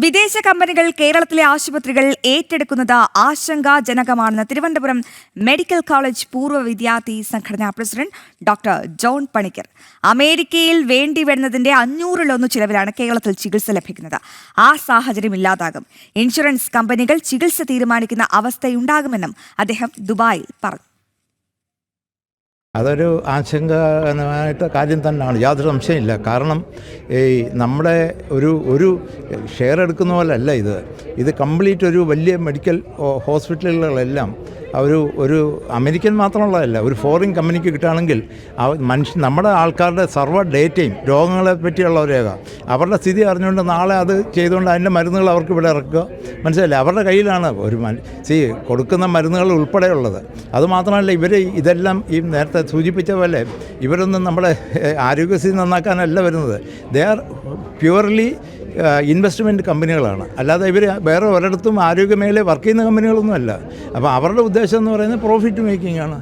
വിദേശ കമ്പനികൾ കേരളത്തിലെ ആശുപത്രികൾ ഏറ്റെടുക്കുന്നത് ആശങ്കാജനകമാണെന്ന് തിരുവനന്തപുരം മെഡിക്കൽ കോളേജ് പൂർവ്വ വിദ്യാർത്ഥി സംഘടനാ പ്രസിഡന്റ് ഡോക്ടർ ജോൺ പണിക്കർ. അമേരിക്കയിൽ വേണ്ടി വരുന്നതിന്റെ 500-ലൊന്ന് ചിലവിലാണ് കേരളത്തിൽ ചികിത്സ ലഭിക്കുന്നത്. ആ സാഹചര്യം ഇല്ലാതാകും. ഇൻഷുറൻസ് കമ്പനികൾ ചികിത്സ തീരുമാനിക്കുന്ന അവസ്ഥയുണ്ടാകുമെന്നും അദ്ദേഹം ദുബായിൽ പറഞ്ഞു. അതൊരു ആശങ്കകരമായിട്ട് കാര്യം തന്നെയാണ്, യാതൊരു സംശയമില്ല. കാരണം ഈ നമ്മുടെ ഒരു ഷെയർ എടുക്കുന്ന പോലല്ല ഇത് കംപ്ലീറ്റ് ഒരു വലിയ മെഡിക്കൽ ഹോസ്പിറ്റലുകളെല്ലാം ഒരു അമേരിക്കൻ മാത്രമുള്ളതല്ല, ഒരു ഫോറിൻ കമ്പനിക്ക് കിട്ടുകയാണെങ്കിൽ നമ്മുടെ ആൾക്കാരുടെ സർവ്വ ഡേറ്റയും രോഗങ്ങളെ പറ്റിയുള്ള ഒരു രേഖ അവരുടെ സ്ഥിതി അറിഞ്ഞുകൊണ്ട് നാളെ അത് ചെയ്തുകൊണ്ട് അതിൻ്റെ മരുന്നുകൾ അവർക്ക് ഇവിടെ ഇറക്കുക. മനസ്സിലായില്ലേ? അവരുടെ കയ്യിലാണ് കൊടുക്കുന്ന മരുന്നുകൾ ഉൾപ്പെടെയുള്ളത്. അതുമാത്രമല്ല, ഇതെല്ലാം ഈ നേരത്തെ സൂചിപ്പിച്ച പോലെ ഇവരൊന്നും നമ്മുടെ ആരോഗ്യസ്ഥിതി നന്നാക്കാനല്ല വരുന്നത്. ദേ ആർ പ്യുവർലി ഇൻവെസ്റ്റ്മെൻറ്റ് കമ്പനികളാണ്. അല്ലാതെ ഇവർ വേറെ ഒരിടത്തും ആരോഗ്യമേഖലയിൽ വർക്ക് ചെയ്യുന്ന കമ്പനികളൊന്നുമല്ല. അപ്പോൾ അവരുടെ ഉദ്ദേശം എന്ന് പറയുന്നത് പ്രോഫിറ്റ് മേക്കിംഗ് ആണ്.